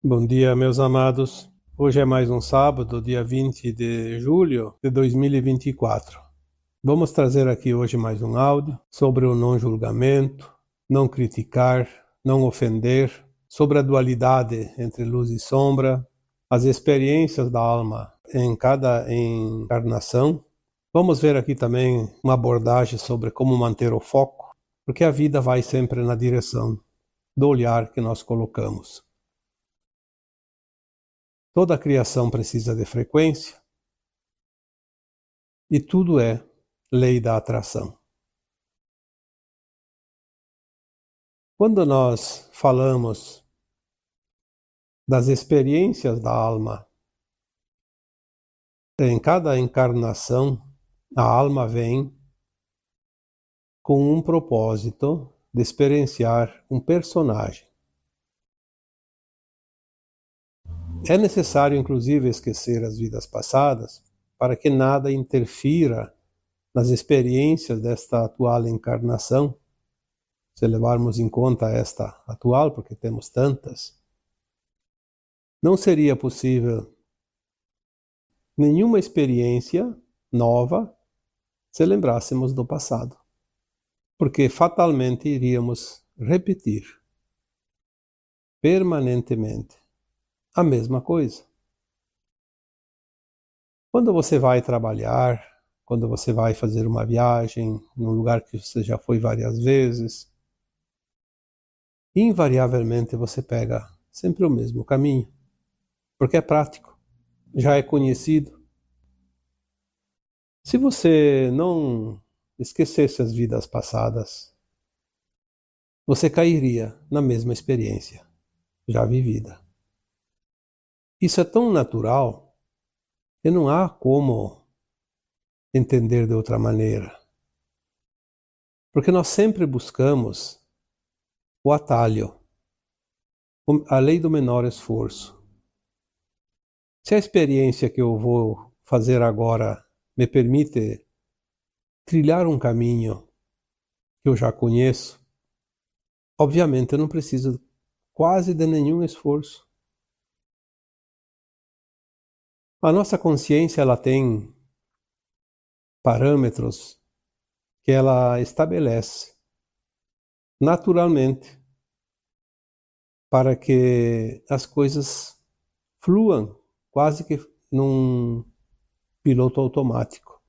Bom dia, meus amados. Hoje é mais um sábado, dia 20 de julho de 2024. Vamos trazer aqui hoje mais um áudio sobre o não julgamento, não criticar, não ofender, sobre a dualidade entre luz e sombra, as experiências da alma em cada encarnação. Vamos ver aqui também uma abordagem sobre como manter o foco, porque a vida vai sempre na direção do olhar que nós colocamos. Toda a criação precisa de frequência e tudo é lei da atração. Quando nós falamos das experiências da alma, em cada encarnação, a alma vem com um propósito de experienciar um personagem. É necessário, inclusive, esquecer as vidas passadas para que nada interfira nas experiências desta atual encarnação, se levarmos em conta esta atual, porque temos tantas. Não seria possível nenhuma experiência nova se lembrássemos do passado, porque fatalmente iríamos repetir permanentemente a mesma coisa. Quando você vai trabalhar, quando você vai fazer uma viagem num lugar que você já foi várias vezes, invariavelmente você pega sempre o mesmo caminho, porque é prático, já é conhecido. Se você não esquecesse as vidas passadas, você cairia na mesma experiência já vivida. Isso é tão natural que não há como entender de outra maneira. Porque nós sempre buscamos o atalho, a lei do menor esforço. Se a experiência que eu vou fazer agora me permite trilhar um caminho que eu já conheço, obviamente eu não preciso quase de nenhum esforço. A nossa consciência ela tem parâmetros que ela estabelece naturalmente para que as coisas fluam quase que num piloto automático.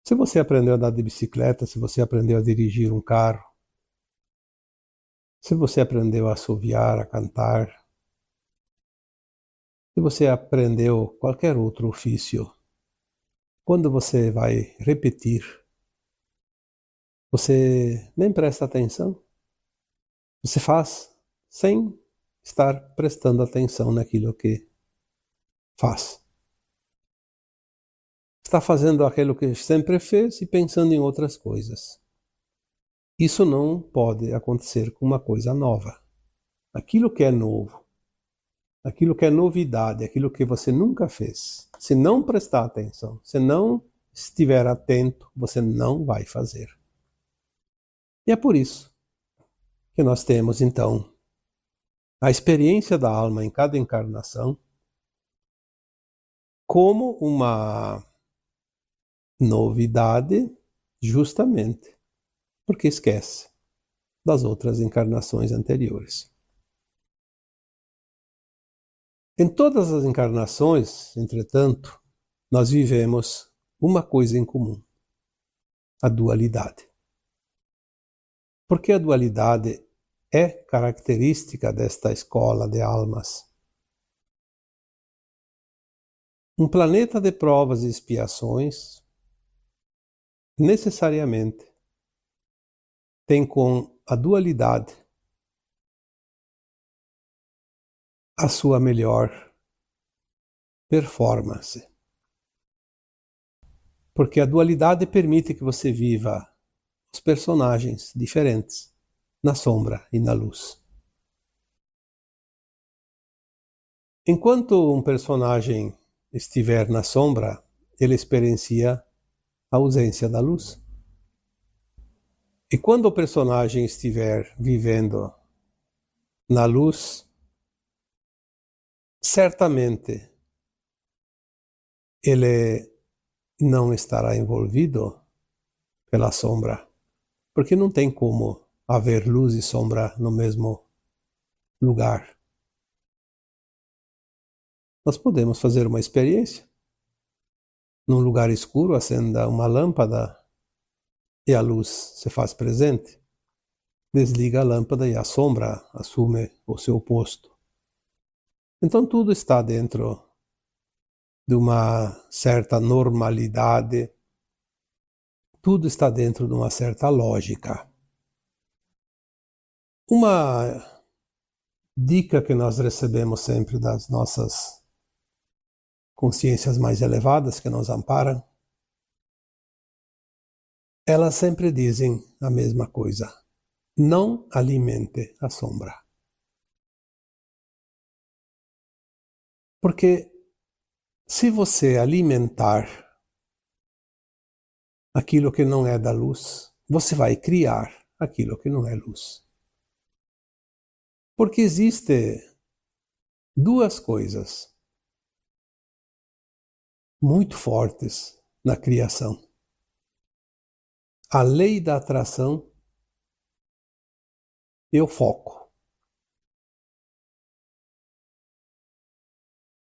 Se você aprendeu a andar de bicicleta, se você aprendeu a dirigir um carro, se você aprendeu a assoviar, a cantar, se você aprendeu qualquer outro ofício, quando você vai repetir, você nem presta atenção. Você faz sem estar prestando atenção naquilo que faz. Está fazendo aquilo que sempre fez e pensando em outras coisas. Isso não pode acontecer com uma coisa nova. Aquilo que é novo, aquilo que é novidade, aquilo que você nunca fez, se não prestar atenção, se não estiver atento, você não vai fazer. E é por isso que nós temos, então, a experiência da alma em cada encarnação como uma novidade, justamente porque esquece das outras encarnações anteriores. Em todas as encarnações, entretanto, nós vivemos uma coisa em comum: a dualidade. Porque a dualidade é característica desta escola de almas. Um planeta de provas e expiações necessariamente tem com a dualidade a sua melhor performance. Porque a dualidade permite que você viva os personagens diferentes na sombra e na luz. Enquanto um personagem estiver na sombra, ele experiencia a ausência da luz. E quando o personagem estiver vivendo na luz, certamente ele não estará envolvido pela sombra, porque não tem como haver luz e sombra no mesmo lugar. Nós podemos fazer uma experiência. Num lugar escuro, acenda uma lâmpada e a luz se faz presente. Desliga a lâmpada e a sombra assume o seu posto. Então tudo está dentro de uma certa normalidade, tudo está dentro de uma certa lógica. Uma dica que nós recebemos sempre das nossas consciências mais elevadas que nos amparam, elas sempre dizem a mesma coisa: não alimente a sombra. Porque se você alimentar aquilo que não é da luz, você vai criar aquilo que não é luz. Porque existe duas coisas muito fortes na criação: a lei da atração e o foco.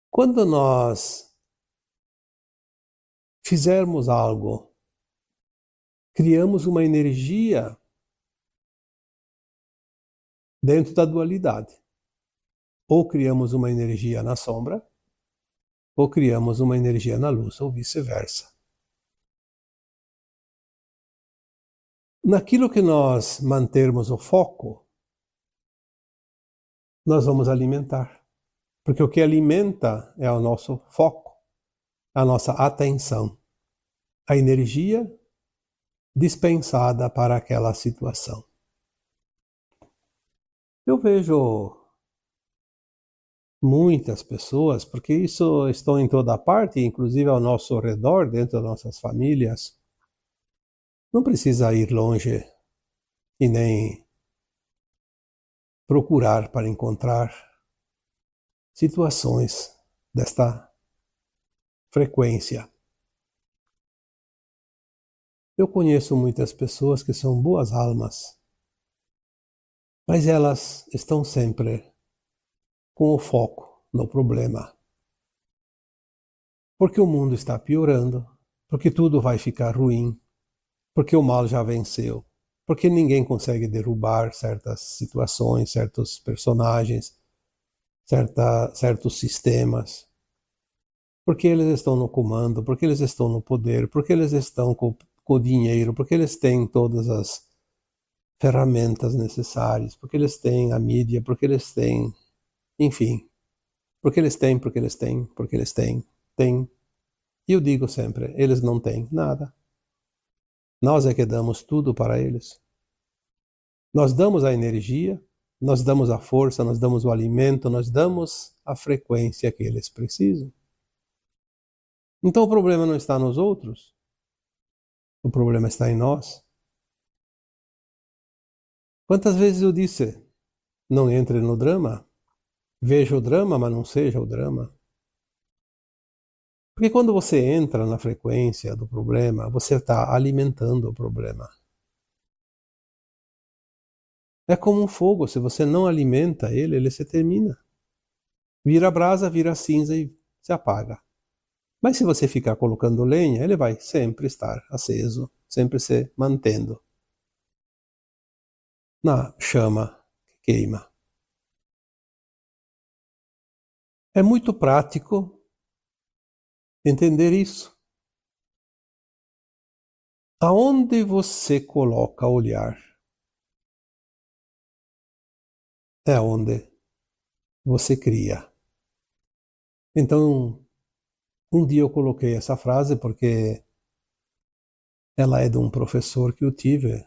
Quando nós fizermos algo, criamos uma energia dentro da dualidade. Ou criamos uma energia na sombra, ou criamos uma energia na luz, ou vice-versa. Naquilo que nós mantermos o foco, nós vamos alimentar. Porque o que alimenta é o nosso foco, a nossa atenção, a energia dispensada para aquela situação. Eu vejo muitas pessoas, porque isso estão em toda parte, inclusive ao nosso redor, dentro das nossas famílias. Não precisa ir longe e nem procurar para encontrar situações desta frequência. Eu conheço muitas pessoas que são boas almas, mas elas estão sempre com o foco no problema. Porque o mundo está piorando, porque tudo vai ficar ruim, porque o mal já venceu, porque ninguém consegue derrubar certas situações, certos personagens, certos sistemas, porque eles estão no comando, porque eles estão no poder, porque eles estão com o dinheiro, porque eles têm todas as ferramentas necessárias, porque eles têm a mídia, porque eles têm, enfim, porque eles têm, porque eles têm, porque eles têm. E eu digo sempre, eles não têm nada. Nós é que damos tudo para eles. Nós damos a energia, nós damos a força, nós damos o alimento, nós damos a frequência que eles precisam. Então o problema não está nos outros, o problema está em nós. Quantas vezes eu disse, não entre no drama, veja o drama, mas não seja o drama. Porque quando você entra na frequência do problema, você está alimentando o problema. É como um fogo, se você não alimenta ele, ele se termina. Vira brasa, vira cinza e se apaga. Mas se você ficar colocando lenha, ele vai sempre estar aceso, sempre se mantendo na chama que queima. É muito prático entender isso. Aonde você coloca o olhar é onde você cria. Então, um dia eu coloquei essa frase porque ela é de um professor que eu tive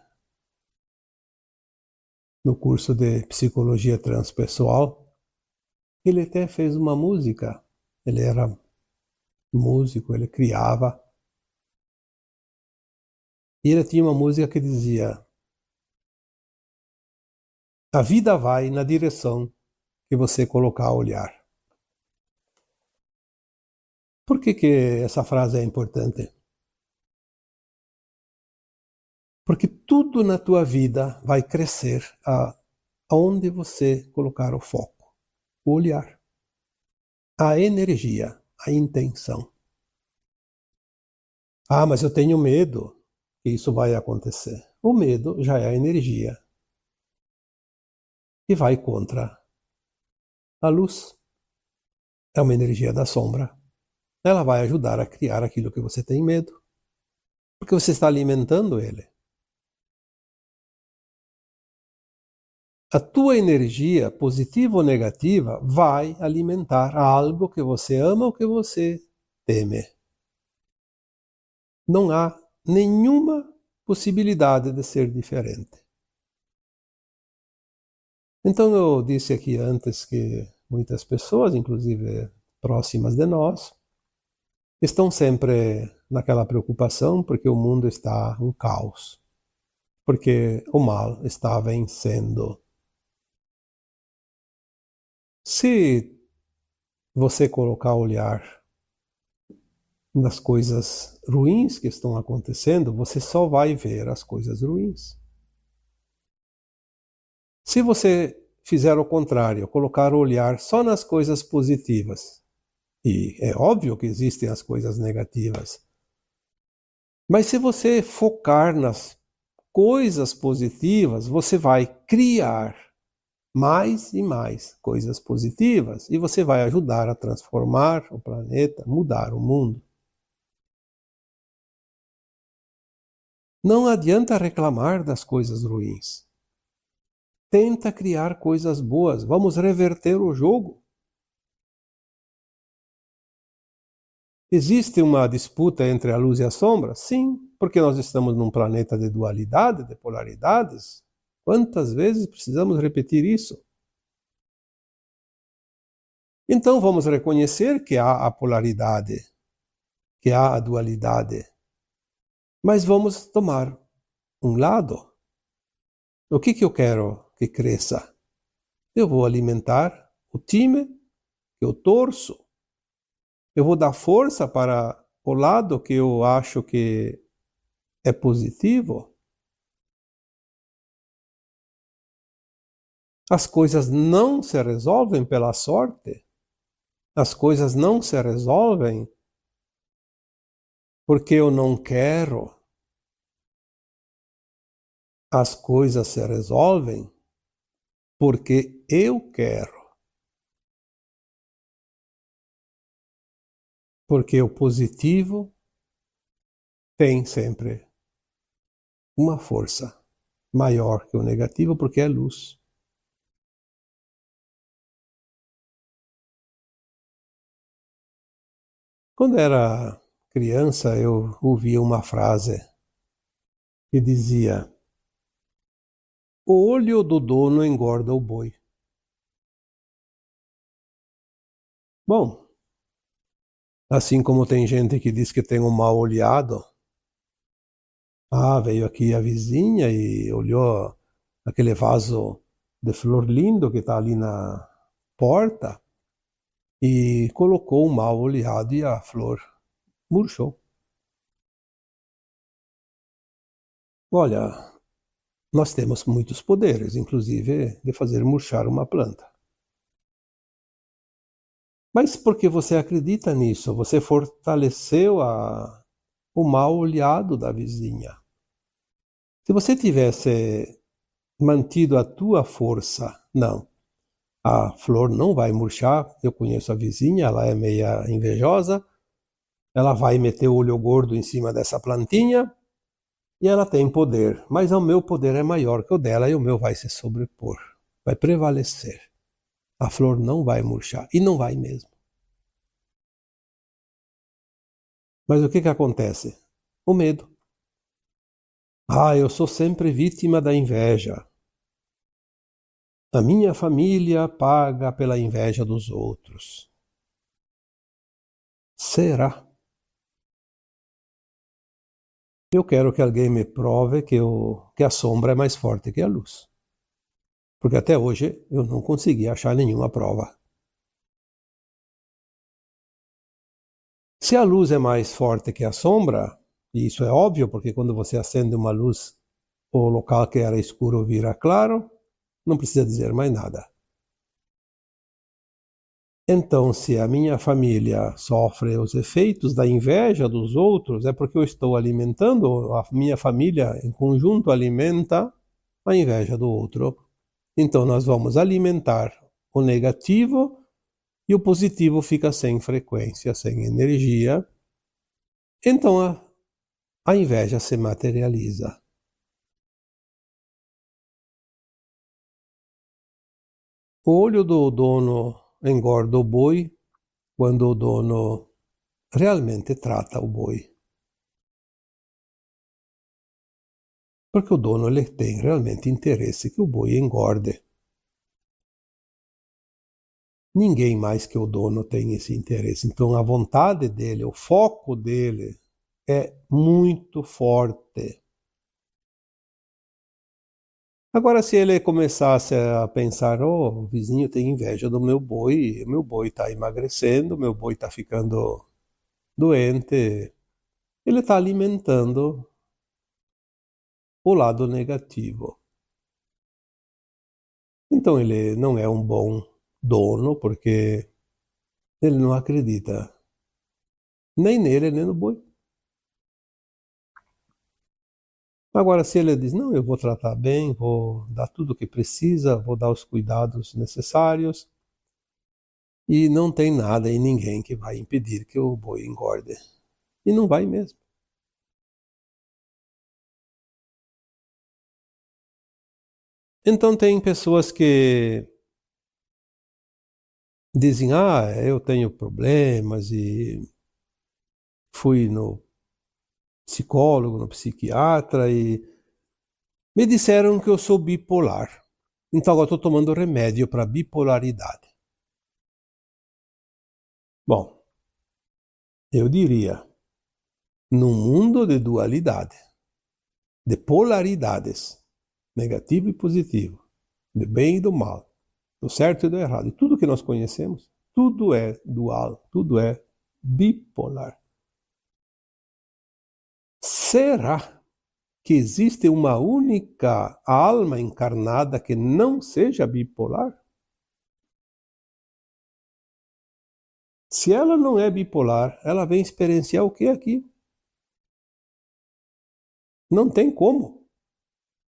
no curso de psicologia transpessoal. Ele até fez uma música. Ele era músico, ele criava. E ele tinha uma música que dizia: A vida vai na direção que você colocar a olhar. Por que essa frase é importante? Porque tudo na tua vida vai crescer aonde você colocar o foco, o olhar, a energia, a intenção. Ah, mas eu tenho medo que isso vai acontecer. O medo já é a energia que vai contra a luz. É uma energia da sombra. Ela vai ajudar a criar aquilo que você tem medo, porque você está alimentando ele. A tua energia, positiva ou negativa, vai alimentar algo que você ama ou que você teme. Não há nenhuma possibilidade de ser diferente. Então eu disse aqui antes que muitas pessoas, inclusive próximas de nós, estão sempre naquela preocupação porque o mundo está um caos, porque o mal está vencendo. Se você colocar o olhar nas coisas ruins que estão acontecendo, você só vai ver as coisas ruins. Se você fizer o contrário, colocar o olhar só nas coisas positivas, e é óbvio que existem as coisas negativas, mas se você focar nas coisas positivas, você vai criar mais e mais coisas positivas e você vai ajudar a transformar o planeta, mudar o mundo. Não adianta reclamar das coisas ruins. Tenta criar coisas boas. Vamos reverter o jogo. Existe uma disputa entre a luz e a sombra? Sim, porque nós estamos num planeta de dualidade, de polaridades. Quantas vezes precisamos repetir isso? Então vamos reconhecer que há a polaridade, que há a dualidade. Mas vamos tomar um lado. O que eu quero que cresça? Eu vou alimentar o time que eu torço. Eu vou dar força para o lado que eu acho que é positivo. As coisas não se resolvem pela sorte. As coisas não se resolvem porque eu não quero. As coisas se resolvem porque eu quero. Porque o positivo tem sempre uma força maior que o negativo, porque é luz. Quando era criança, eu ouvia uma frase que dizia: o olho do dono engorda o boi. Bom, assim como tem gente que diz que tem um mal olhado, veio aqui a vizinha e olhou aquele vaso de flor lindo que está ali na porta e colocou um mal olhado e a flor murchou. Olha, nós temos muitos poderes, inclusive de fazer murchar uma planta. Mas porque você acredita nisso, você fortaleceu o mal olhado da vizinha. Se você tivesse mantido a tua força, não, a flor não vai murchar. Eu conheço a vizinha, ela é meia invejosa, ela vai meter o olho gordo em cima dessa plantinha e ela tem poder, mas o meu poder é maior que o dela e o meu vai se sobrepor, vai prevalecer. A flor não vai murchar, e não vai mesmo. Mas o que acontece? O medo. Eu sou sempre vítima da inveja. A minha família paga pela inveja dos outros. Será? Eu quero que alguém me prove que a sombra é mais forte que a luz. Porque até hoje eu não consegui achar nenhuma prova. Se a luz é mais forte que a sombra, e isso é óbvio, porque quando você acende uma luz, o local que era escuro vira claro, não precisa dizer mais nada. Então, se a minha família sofre os efeitos da inveja dos outros, é porque eu estou alimentando, a minha família em conjunto alimenta a inveja do outro. Então, nós vamos alimentar o negativo e o positivo fica sem frequência, sem energia. Então, a inveja se materializa. O olho do dono engorda o boi quando o dono realmente trata o boi. Porque o dono ele tem realmente interesse que o boi engorde. Ninguém mais que o dono tem esse interesse. Então a vontade dele, o foco dele é muito forte. Agora, se ele começasse a pensar, oh, o vizinho tem inveja do meu boi está emagrecendo, meu boi está ficando doente, ele está alimentando o lado negativo. Então ele não é um bom dono, porque ele não acredita nem nele, nem no boi. Agora, se ele diz, não, eu vou tratar bem, vou dar tudo o que precisa, vou dar os cuidados necessários, e não tem nada e ninguém que vai impedir que o boi engorde. E não vai mesmo. Então tem pessoas que dizem, eu tenho problemas e fui no psicólogo, no psiquiatra e me disseram que eu sou bipolar. Então agora estou tomando remédio para bipolaridade. Bom, eu diria, num mundo de dualidade, de polaridades, negativo e positivo, do bem e do mal, do certo e do errado, e tudo que nós conhecemos, tudo é dual, tudo é bipolar. Será que existe uma única alma encarnada que não seja bipolar? Se ela não é bipolar, ela vem experienciar o que aqui? Não tem como.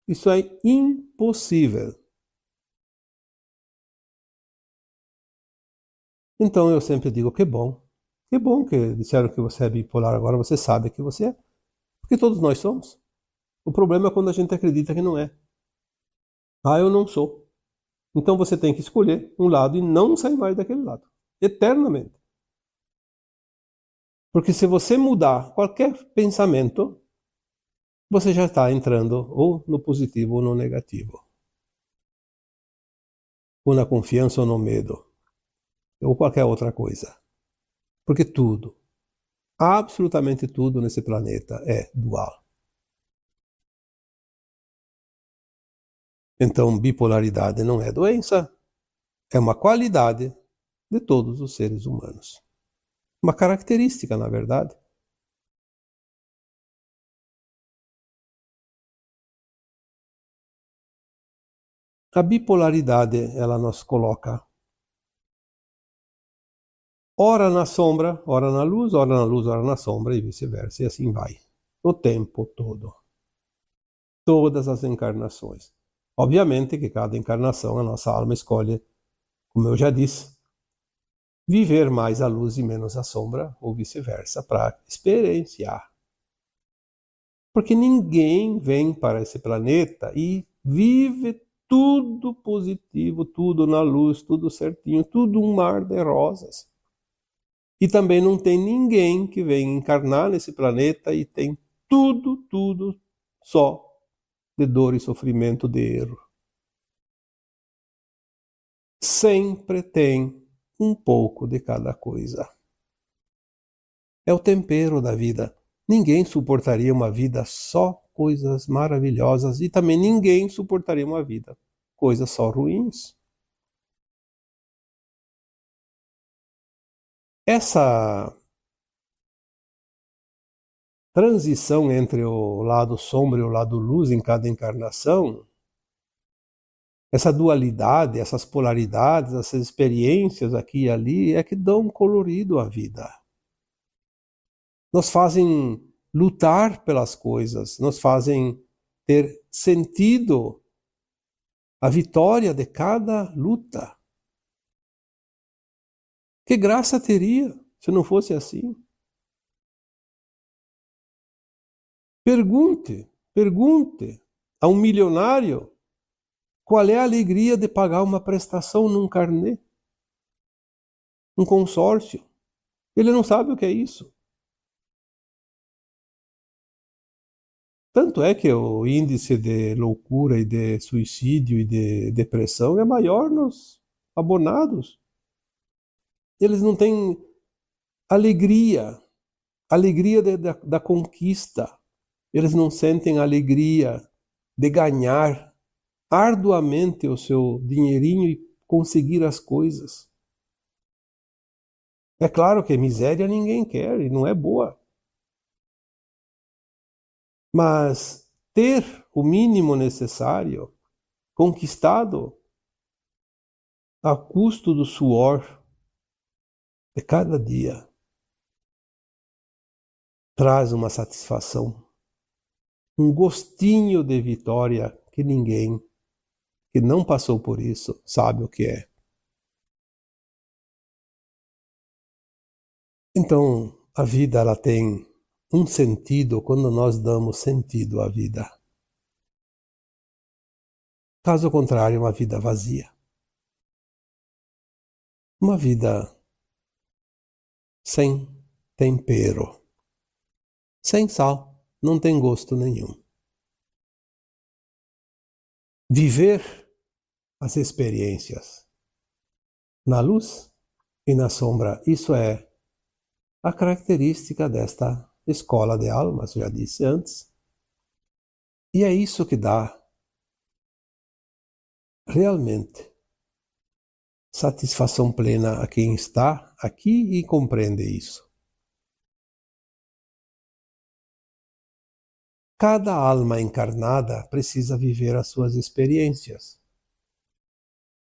Isso é impossível. Então eu sempre digo que bom. Que bom que disseram que você é bipolar, agora você sabe que você é. Porque todos nós somos. O problema é quando a gente acredita que não é. Eu não sou. Então você tem que escolher um lado e não sair mais daquele lado. Eternamente. Porque se você mudar qualquer pensamento, você já está entrando ou no positivo ou no negativo. Ou na confiança ou no medo. Ou qualquer outra coisa. Porque tudo, absolutamente tudo nesse planeta é dual. Então, bipolaridade não é doença, é uma qualidade de todos os seres humanos. Uma característica, na verdade. A bipolaridade, ela nos coloca ora na sombra, ora na luz, ora na luz, ora na sombra e vice-versa, e assim vai. O tempo todo. Todas as encarnações. Obviamente que cada encarnação a nossa alma escolhe, como eu já disse, viver mais a luz e menos a sombra, ou vice-versa, para experienciar. Porque ninguém vem para esse planeta e vive tudo positivo, tudo na luz, tudo certinho, tudo um mar de rosas. E também não tem ninguém que vem encarnar nesse planeta e tem tudo só de dor e sofrimento, de erro. Sempre tem um pouco de cada coisa. É o tempero da vida. Ninguém suportaria uma vida só coisas maravilhosas e também ninguém suportaria uma vida coisas só ruins. Essa transição entre o lado sombra e o lado luz em cada encarnação, essa dualidade, essas polaridades, essas experiências aqui e ali, é que dão colorido à vida. Nos fazem lutar pelas coisas, nos fazem ter sentido a vitória de cada luta. Que graça teria se não fosse assim? Pergunte a um milionário qual é a alegria de pagar uma prestação num carnê, um consórcio. Ele não sabe o que é isso. Tanto é que o índice de loucura e de suicídio e de depressão é maior nos abonados. Eles não têm alegria da conquista. Eles não sentem alegria de ganhar arduamente o seu dinheirinho e conseguir as coisas. É claro que miséria ninguém quer e não é boa. Mas ter o mínimo necessário conquistado a custo do suor de cada dia traz uma satisfação, um gostinho de vitória que ninguém que não passou por isso sabe o que é. Então, a vida ela tem um sentido quando nós damos sentido à vida. Caso contrário, é uma vida vazia. Uma vida sem tempero, sem sal, não tem gosto nenhum. Viver as experiências na luz e na sombra, isso é a característica desta escola de almas, já disse antes. E é isso que dá realmente satisfação plena a quem está aqui e compreende isso. Cada alma encarnada precisa viver as suas experiências.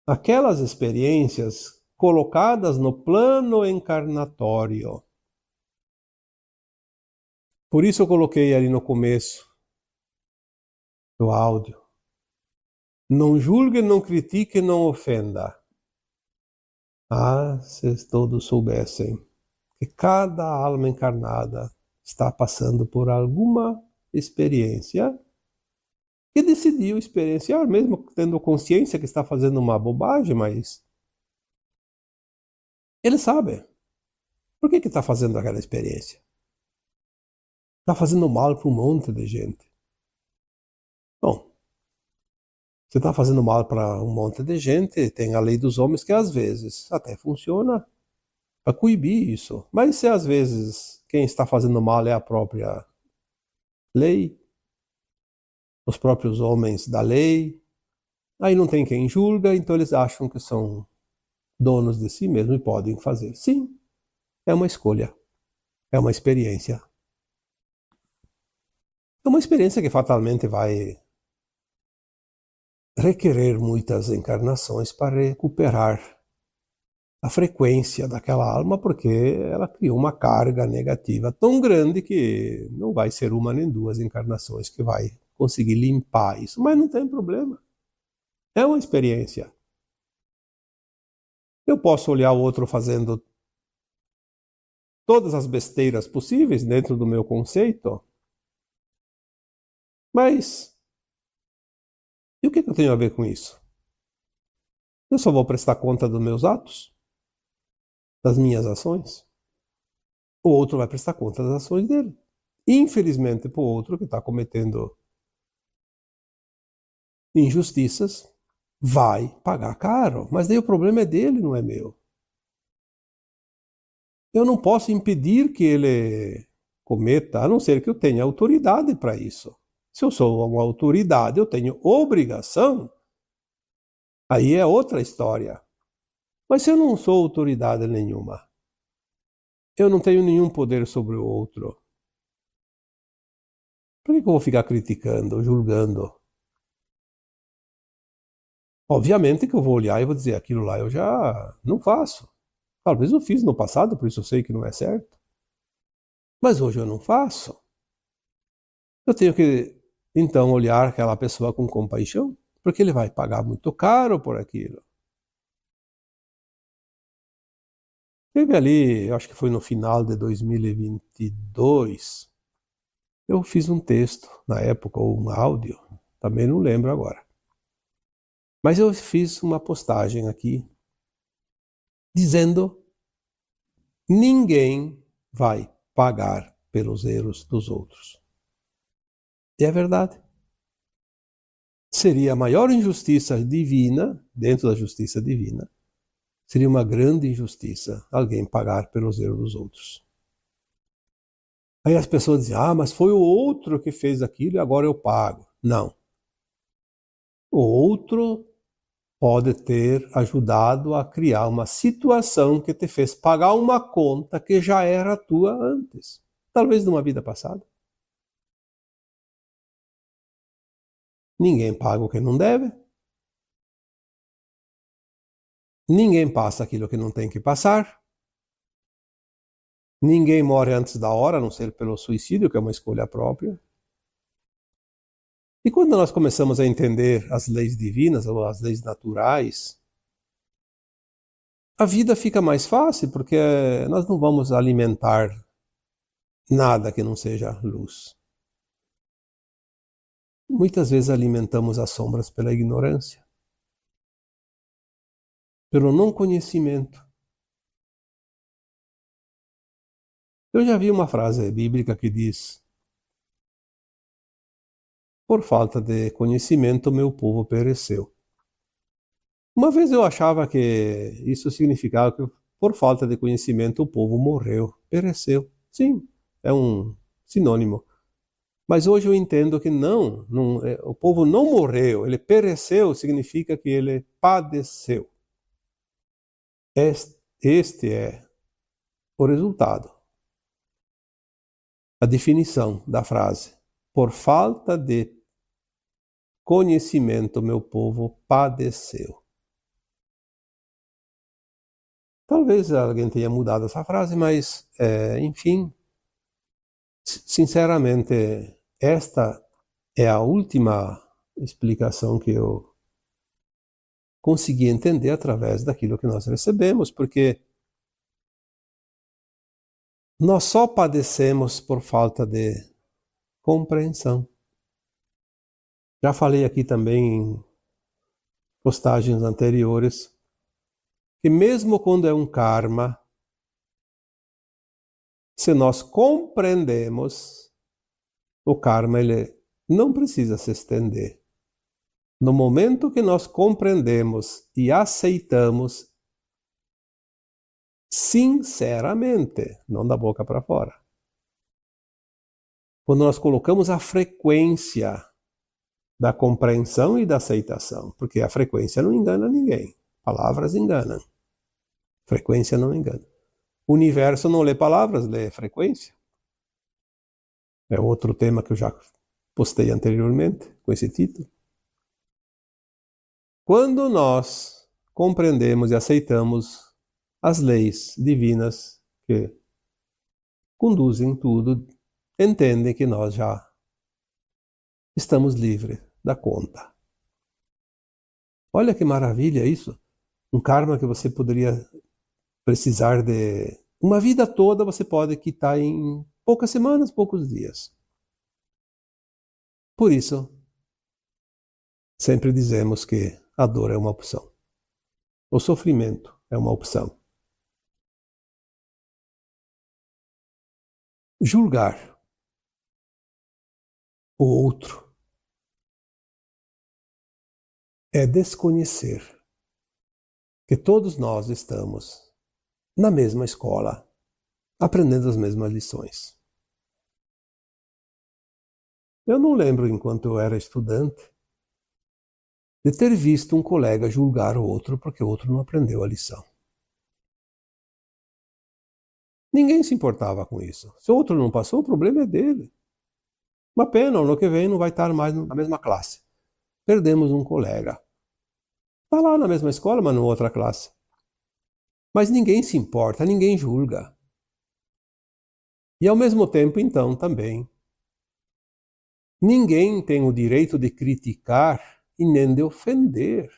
Aquelas experiências colocadas no plano encarnatório. Por isso eu coloquei ali no começo do áudio. Não julgue, não critique, não ofenda. Ah, se todos soubessem que cada alma encarnada está passando por alguma experiência e decidiu experienciar, mesmo tendo consciência que está fazendo uma bobagem, mas ele sabe. Por que está fazendo aquela experiência? Está fazendo mal para um monte de gente. Bom, você está fazendo mal para um monte de gente, tem a lei dos homens que às vezes até funciona para coibir isso. Mas se às vezes quem está fazendo mal é a própria lei, os próprios homens da lei, aí não tem quem julga, então eles acham que são donos de si mesmos e podem fazer. Sim, é uma escolha, é uma experiência. É uma experiência que fatalmente vai requerer muitas encarnações para recuperar a frequência daquela alma, porque ela criou uma carga negativa tão grande que não vai ser uma nem duas encarnações que vai conseguir limpar isso, mas não tem problema. É uma experiência. Eu posso olhar o outro fazendo todas as besteiras possíveis dentro do meu conceito, mas e o que eu tenho a ver com isso? Eu só vou prestar conta dos meus atos, das minhas ações. O outro vai prestar conta das ações dele. Infelizmente, para o outro que está cometendo injustiças, vai pagar caro. Mas daí o problema é dele, não é meu. Eu não posso impedir que ele cometa, a não ser que eu tenha autoridade para isso. Se eu sou uma autoridade, eu tenho obrigação Aí é outra história. Mas se eu não sou autoridade nenhuma, eu não tenho nenhum poder sobre o outro, por que eu vou ficar criticando, julgando? Obviamente que eu vou olhar e vou dizer, aquilo lá eu já não faço. Talvez eu fiz no passado, por isso eu sei que não é certo. Mas hoje eu não faço. Eu tenho que, então, olhar aquela pessoa com compaixão, porque ele vai pagar muito caro por aquilo. Teve ali, eu acho que foi no final de 2022, eu fiz um texto na época, ou um áudio, também não lembro agora. Mas eu fiz uma postagem aqui dizendo: ninguém vai pagar pelos erros dos outros. E é verdade. Seria a maior injustiça divina, dentro da justiça divina, seria uma grande injustiça alguém pagar pelos erros dos outros. Aí as pessoas dizem, mas foi o outro que fez aquilo e agora eu pago. Não. O outro pode ter ajudado a criar uma situação que te fez pagar uma conta que já era tua antes. Talvez numa vida passada. Ninguém paga o que não deve. Ninguém passa aquilo que não tem que passar. Ninguém morre antes da hora, a não ser pelo suicídio, que é uma escolha própria. E quando nós começamos a entender as leis divinas ou as leis naturais, a vida fica mais fácil, porque nós não vamos alimentar nada que não seja luz. Muitas vezes alimentamos as sombras pela ignorância, pelo não conhecimento. Eu já vi uma frase bíblica que diz: por falta de conhecimento, meu povo pereceu. Uma vez eu achava que isso significava que, por falta de conhecimento, o povo morreu, pereceu. Sim, é um sinônimo. Mas hoje eu entendo que o povo não morreu, ele pereceu, significa que ele padeceu. Este é o resultado, a definição da frase. Por falta de conhecimento, meu povo padeceu. Talvez alguém tenha mudado essa frase, mas, enfim, sinceramente, esta é a última explicação que eu consegui entender através daquilo que nós recebemos, porque nós só padecemos por falta de compreensão. Já falei aqui também em postagens anteriores que mesmo quando é um karma, se nós compreendemos, o karma ele não precisa se estender. No momento que nós compreendemos e aceitamos sinceramente, não da boca para fora, quando nós colocamos a frequência da compreensão e da aceitação, porque a frequência não engana ninguém, palavras enganam, frequência não engana. O universo não lê palavras, lê frequência. É outro tema que eu já postei anteriormente, com esse título. Quando nós compreendemos e aceitamos as leis divinas que conduzem tudo, entendem que nós já estamos livres da conta. Olha que maravilha isso. Um karma que você poderia precisar de uma vida toda, você pode quitar em poucas semanas, poucos dias. Por isso, sempre dizemos que a dor é uma opção. O sofrimento é uma opção. Julgar o outro é desconhecer que todos nós estamos na mesma escola, aprendendo as mesmas lições. Eu não lembro, enquanto eu era estudante, de ter visto um colega julgar o outro porque o outro não aprendeu a lição. Ninguém se importava com isso. Se o outro não passou, o problema é dele. Uma pena, ano que vem não vai estar mais na mesma classe. Perdemos um colega. Está lá na mesma escola, mas em outra classe. Mas ninguém se importa, ninguém julga. E ao mesmo tempo, então, também, ninguém tem o direito de criticar e nem de ofender.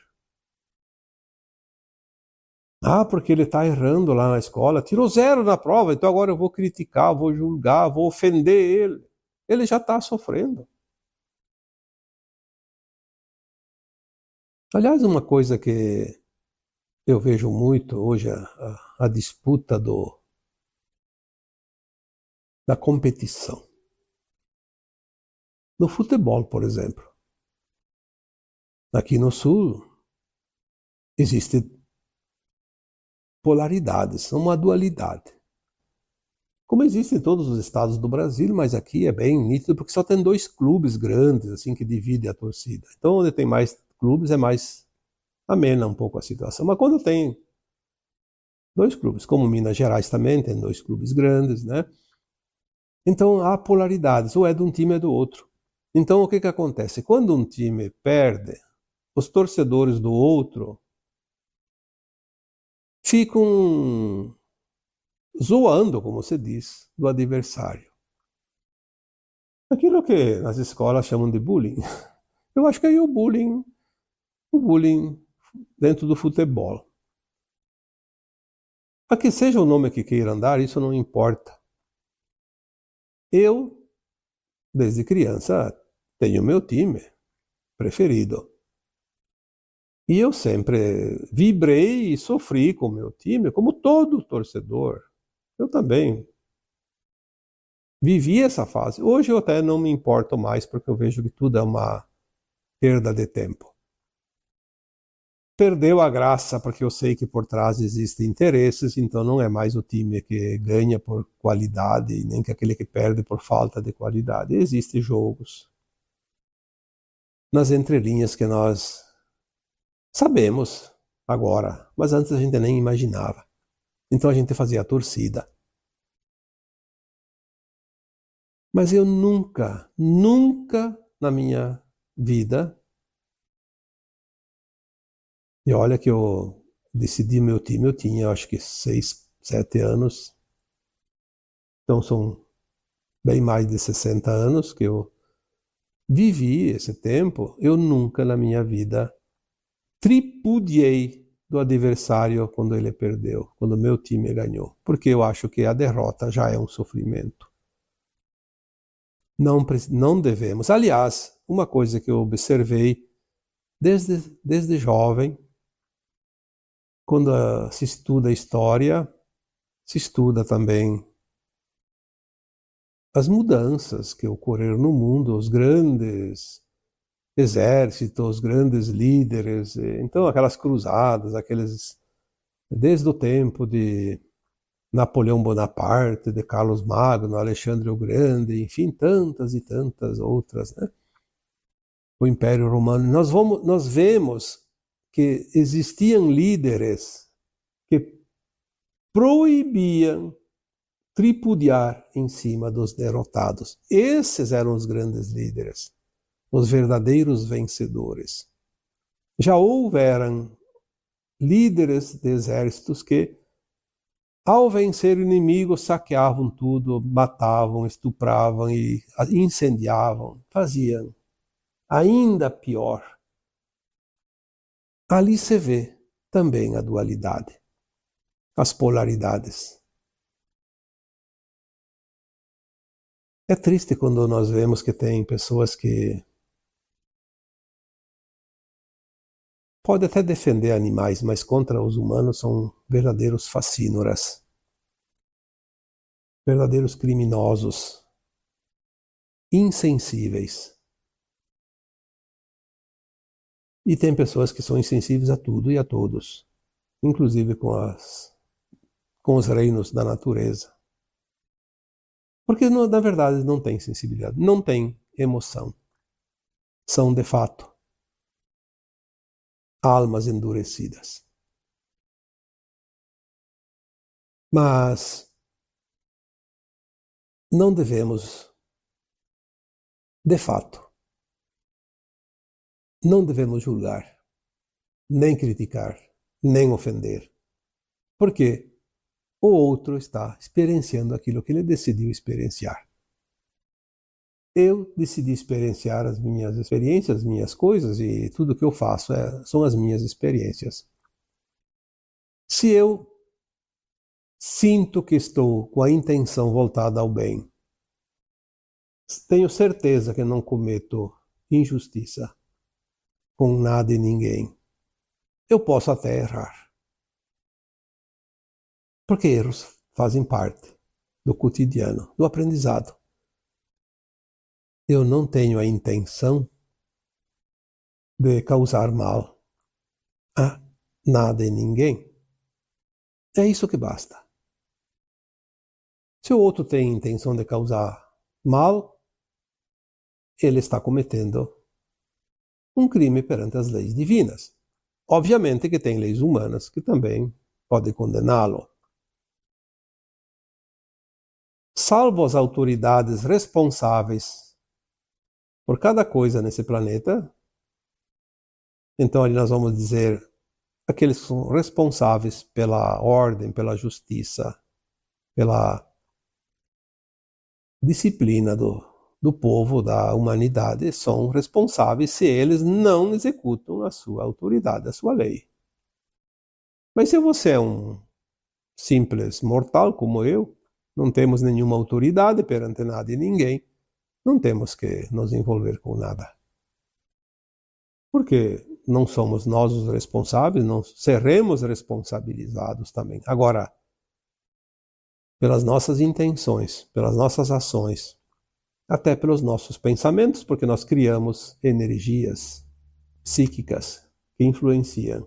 Ah, porque ele está errando lá na escola, tirou 0 na prova, então agora eu vou criticar, vou julgar, vou ofender ele. Ele já está sofrendo. Aliás, uma coisa que eu vejo muito hoje, a disputa da competição. No futebol, por exemplo. Aqui no Sul, existe polaridades, uma dualidade. Como existe em todos os estados do Brasil, mas aqui é bem nítido porque só tem 2 clubes grandes assim que dividem a torcida. Então, onde tem mais clubes é mais amena um pouco a situação. Mas quando tem 2 clubes, como Minas Gerais também tem 2 clubes grandes, né? Então há polaridades, ou é de um time ou é do outro. Então o que acontece? Quando um time perde, os torcedores do outro ficam zoando, como se diz, do adversário. Aquilo que nas escolas chamam de bullying. Eu acho que aí o bullying dentro do futebol. A que seja o nome que queira andar, isso não importa. Eu, desde criança, tenho meu time preferido. E eu sempre vibrei e sofri com o meu time, como todo torcedor. Eu também vivi essa fase. Hoje eu até não me importo mais, porque eu vejo que tudo é uma perda de tempo. Perdeu a graça, porque eu sei que por trás existem interesses, então não é mais o time que ganha por qualidade, nem que aquele que perde por falta de qualidade. Existem jogos nas entrelinhas que nós sabemos agora, mas antes a gente nem imaginava. Então a gente fazia a torcida. Mas eu nunca, nunca na minha vida, e olha que eu decidi meu time, eu tinha acho que 6, 7 anos, então são bem mais de 60 anos que eu vivi esse tempo, eu nunca na minha vida tripudiei do adversário quando ele perdeu, quando meu time ganhou, porque eu acho que a derrota já é um sofrimento. Não devemos. Aliás, uma coisa que eu observei desde jovem, quando se estuda história, se estuda também as mudanças que ocorreram no mundo, os grandes exércitos, os grandes líderes, então aquelas cruzadas, desde o tempo de Napoleão Bonaparte, de Carlos Magno, Alexandre o Grande, enfim, tantas e tantas outras, né? O Império Romano. Nós vemos que existiam líderes que proibiam tripudiar em cima dos derrotados. Esses eram os grandes líderes, os verdadeiros vencedores. Já houveram líderes de exércitos que, ao vencer o inimigo, saqueavam tudo, matavam, estupravam e incendiavam, faziam ainda pior. Ali se vê também a dualidade, as polaridades. É triste quando nós vemos que tem pessoas que podem até defender animais, mas contra os humanos são verdadeiros facínoras, verdadeiros criminosos, insensíveis. E tem pessoas que são insensíveis a tudo e a todos, inclusive com os reinos da natureza. Porque, na verdade, não tem sensibilidade, não tem emoção. São, de fato, almas endurecidas. Mas não devemos, de fato, não devemos julgar, nem criticar, nem ofender, porque o outro está experienciando aquilo que ele decidiu experienciar. Eu decidi experienciar as minhas experiências, as minhas coisas, e tudo que eu faço são as minhas experiências. Se eu sinto que estou com a intenção voltada ao bem, tenho certeza que não cometo injustiça com nada e ninguém. Eu posso até errar, porque erros fazem parte do cotidiano, do aprendizado. Eu não tenho a intenção de causar mal a nada e ninguém. É isso que basta. Se o outro tem intenção de causar mal, ele está cometendo um crime perante as leis divinas. Obviamente que tem leis humanas que também podem condená-lo. Salvo as autoridades responsáveis por cada coisa nesse planeta, então ali nós vamos dizer aqueles que são responsáveis pela ordem, pela justiça, pela disciplina do povo, da humanidade, são responsáveis se eles não executam a sua autoridade, a sua lei. Mas se você é um simples mortal como eu, não temos nenhuma autoridade perante nada e ninguém, não temos que nos envolver com nada. Porque não somos nós os responsáveis, não seremos responsabilizados também. Agora, pelas nossas intenções, pelas nossas ações, até pelos nossos pensamentos, porque nós criamos energias psíquicas que influenciam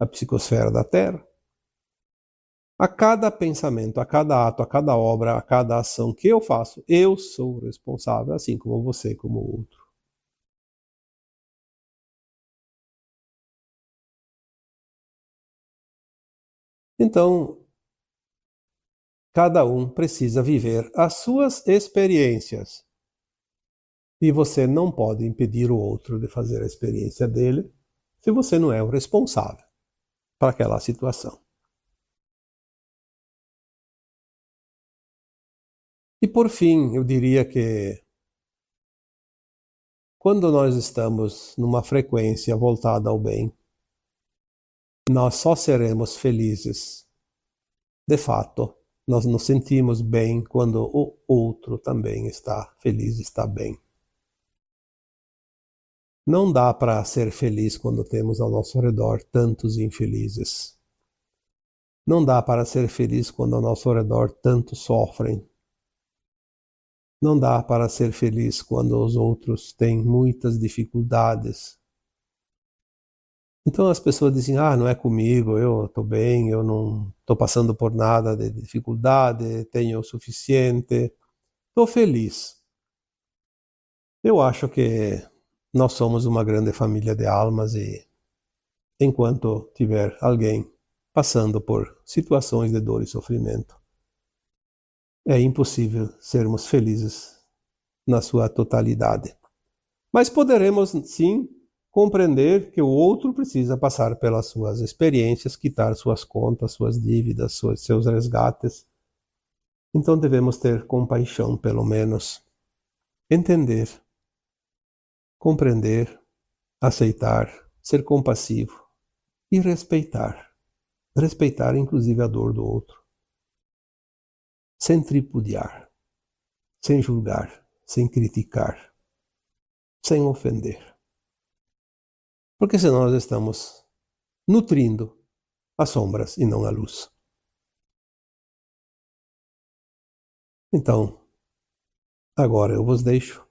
a psicosfera da Terra. A cada pensamento, a cada ato, a cada obra, a cada ação que eu faço, eu sou responsável, assim como você, como o outro. Então, cada um precisa viver as suas experiências. E você não pode impedir o outro de fazer a experiência dele se você não é o responsável para aquela situação. E por fim, eu diria que quando nós estamos numa frequência voltada ao bem, nós só seremos felizes. De fato, nós nos sentimos bem quando o outro também está feliz, está bem. Não dá para ser feliz quando temos ao nosso redor tantos infelizes. Não dá para ser feliz quando ao nosso redor tantos sofrem. Não dá para ser feliz quando os outros têm muitas dificuldades. Então as pessoas dizem, não é comigo, eu estou bem, eu não estou passando por nada de dificuldade, tenho o suficiente, estou feliz. Eu acho que nós somos uma grande família de almas e enquanto tiver alguém passando por situações de dor e sofrimento, é impossível sermos felizes na sua totalidade. Mas poderemos, sim, compreender que o outro precisa passar pelas suas experiências, quitar suas contas, suas dívidas, seus resgates. Então devemos ter compaixão, pelo menos, entender, compreender, aceitar, ser compassivo e respeitar. Respeitar inclusive a dor do outro. Sem tripudiar, sem julgar, sem criticar, sem ofender. Porque senão nós estamos nutrindo as sombras e não a luz. Então, agora eu vos deixo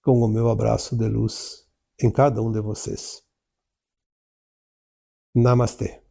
com o meu abraço de luz em cada um de vocês. Namastê.